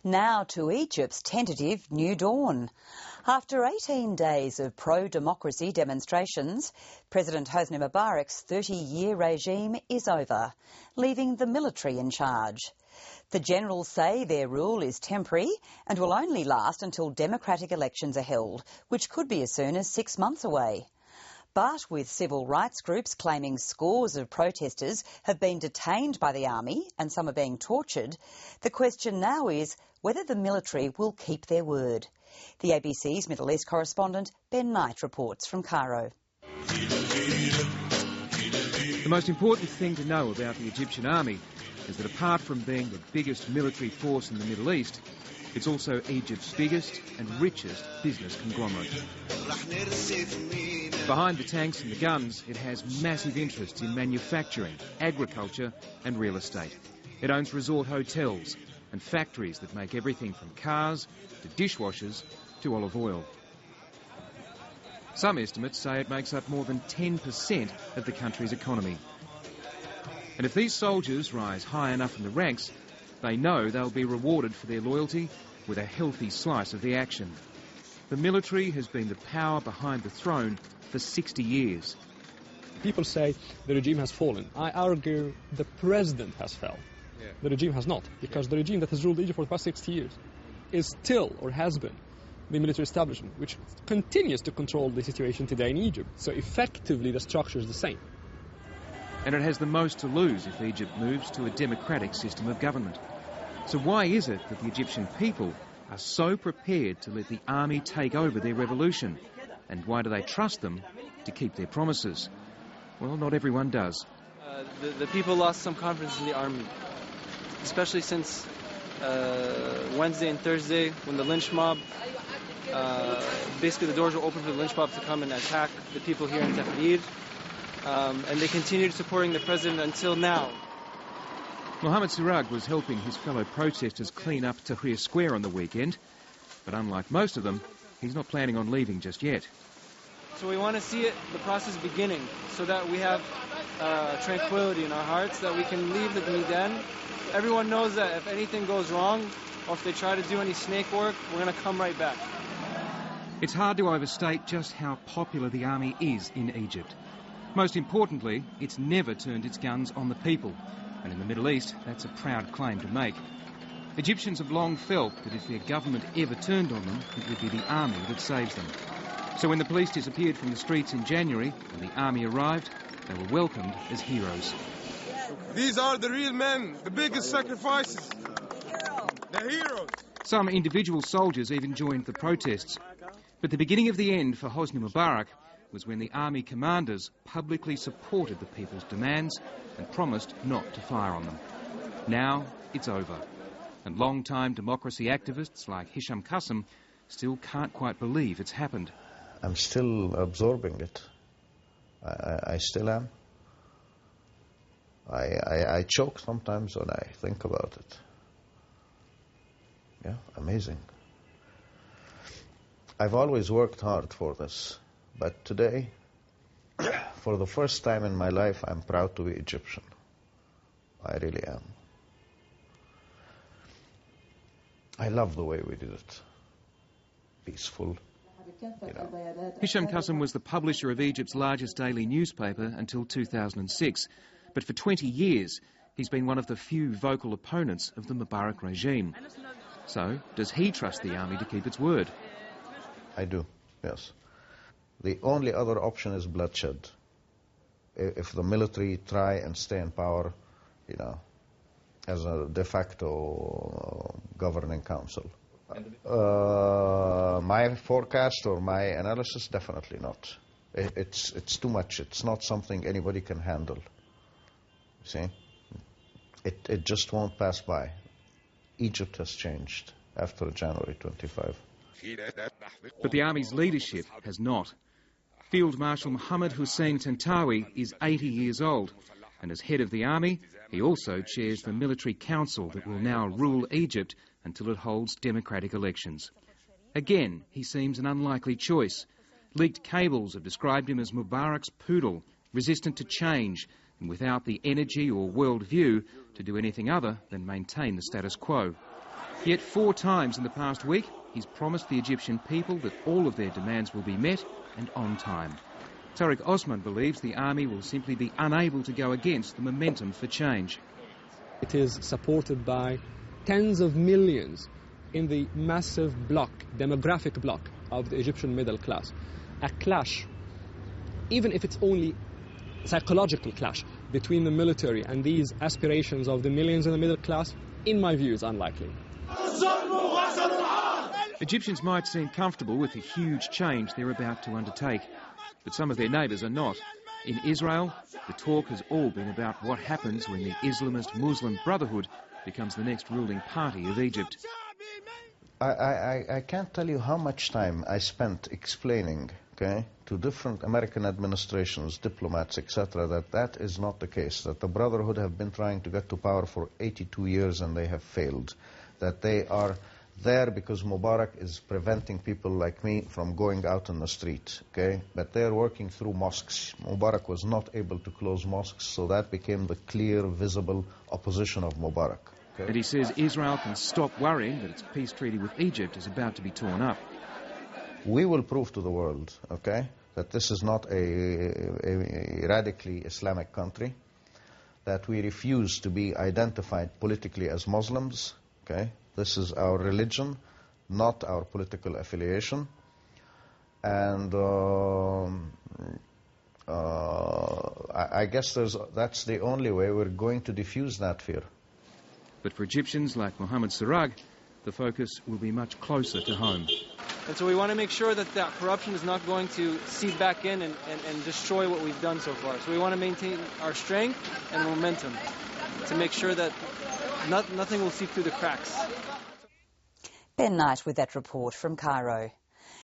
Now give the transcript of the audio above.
Now to Egypt's tentative new dawn. After 18 days of pro-democracy demonstrations, President Hosni Mubarak's 30-year regime is over, leaving the military in charge. The generals say their rule is temporary and will only last until democratic elections are held, which could be as soon as 6 months away. But with civil rights groups claiming scores of protesters have been detained by the army and some are being tortured, the question now is whether the military will keep their word. The ABC's Middle East correspondent Ben Knight reports from Cairo. The most important thing to know about the Egyptian army is that apart from being the biggest military force in the Middle East, it's also Egypt's biggest and richest business conglomerate. Behind the tanks and the guns, it has massive interests in manufacturing, agriculture and real estate. It owns resort hotels and factories that make everything from cars to dishwashers to olive oil. Some estimates say it makes up more than 10% of the country's economy. And if these soldiers rise high enough in the ranks, they know they'll be rewarded for their loyalty with a healthy slice of the action. The military has been the power behind the throne for 60 years. People say the regime has fallen. I argue the president has fell. The regime has not, because the regime that has ruled Egypt for the past 60 years is still, or has been, the military establishment, which continues to control the situation today in Egypt. So effectively the structure is the same. And it has the most to lose if Egypt moves to a democratic system of government. So why is it that the Egyptian people are so prepared to let the army take over their revolution? And why do they trust them to keep their promises? Well, not everyone does. The people lost some confidence in the army, especially since Wednesday and Thursday when the lynch mob, basically the doors were open for the lynch mob to come and attack the people here in Tahrir. And they continued supporting the president until now. Mohammed Siraj was helping his fellow protesters clean up Tahrir Square on the weekend, but unlike most of them, he's not planning on leaving just yet. So we want to see the process beginning, so that we have tranquility in our hearts, that we can leave the Maidan. Everyone knows that if anything goes wrong, or if they try to do any snake work, we're going to come right back. It's hard to overstate just how popular the army is in Egypt. Most importantly, it's never turned its guns on the people. And in the Middle East, that's a proud claim to make. Egyptians have long felt that if their government ever turned on them, it would be the army that saves them. So when the police disappeared from the streets in January and the army arrived, they were welcomed as heroes. These are the real men, the biggest sacrifices. The heroes. Some individual soldiers even joined the protests. But the beginning of the end for Hosni Mubarak was when the army commanders publicly supported the people's demands and promised not to fire on them. Now it's over. And long-time democracy activists like Hisham Kassem still can't quite believe it's happened. I'm still absorbing it. I still am. I choke sometimes when I think about it. Yeah, amazing. I've always worked hard for this, but today, for the first time in my life, I'm proud to be Egyptian. I really am. I love the way we did it. Peaceful. Hisham Kassem was the publisher of Egypt's largest daily newspaper until 2006. But for 20 years, he's been one of the few vocal opponents of the Mubarak regime. So, does he trust the army to keep its word? I do, yes. The only other option is bloodshed. If the military try and stay in power, you know, as a de facto governing council. My forecast or my analysis, definitely not. It's too much. It's not something anybody can handle. See? It just won't pass by. Egypt has changed after January 25. But the army's leadership has not. Field Marshal Mohammed Hussein Tantawi is 80 years old, and as head of the army, he also chairs the military council that will now rule Egypt until it holds democratic elections. Again, he seems an unlikely choice. Leaked cables have described him as Mubarak's poodle, resistant to change, and without the energy or world view to do anything other than maintain the status quo. Yet 4 times in the past week, he's promised the Egyptian people that all of their demands will be met and on time. Tariq Osman believes the army will simply be unable to go against the momentum for change. It is supported by tens of millions in the massive demographic block of the Egyptian middle class. A clash, even if it's only psychological clash between the military and these aspirations of the millions in the middle class, in my view, is unlikely. Egyptians might seem comfortable with the huge change they're about to undertake, but some of their neighbours are not. In Israel, the talk has all been about what happens when the Islamist Muslim Brotherhood becomes the next ruling party of Egypt. I can't tell you how much time I spent explaining, to different American administrations, diplomats, etc., that is not the case, that the Brotherhood have been trying to get to power for 82 years and they have failed, that they are there because Mubarak is preventing people like me from going out on the street, but they're working through mosques. Mubarak was not able to close mosques, so that became the clear, visible opposition of Mubarak. And he says Israel can stop worrying that its peace treaty with Egypt is about to be torn up. We will prove to the world, that this is not a radically Islamic country, that we refuse to be identified politically as Muslims, This is our religion, not our political affiliation. And I guess that's the only way we're going to diffuse that fear. But for Egyptians like Mohammed Sarrag, the focus will be much closer to home. And so we want to make sure that that corruption is not going to seep back in and destroy what we've done so far. So we want to maintain our strength and momentum to make sure that nothing will seep through the cracks. Ben Knight with that report from Cairo.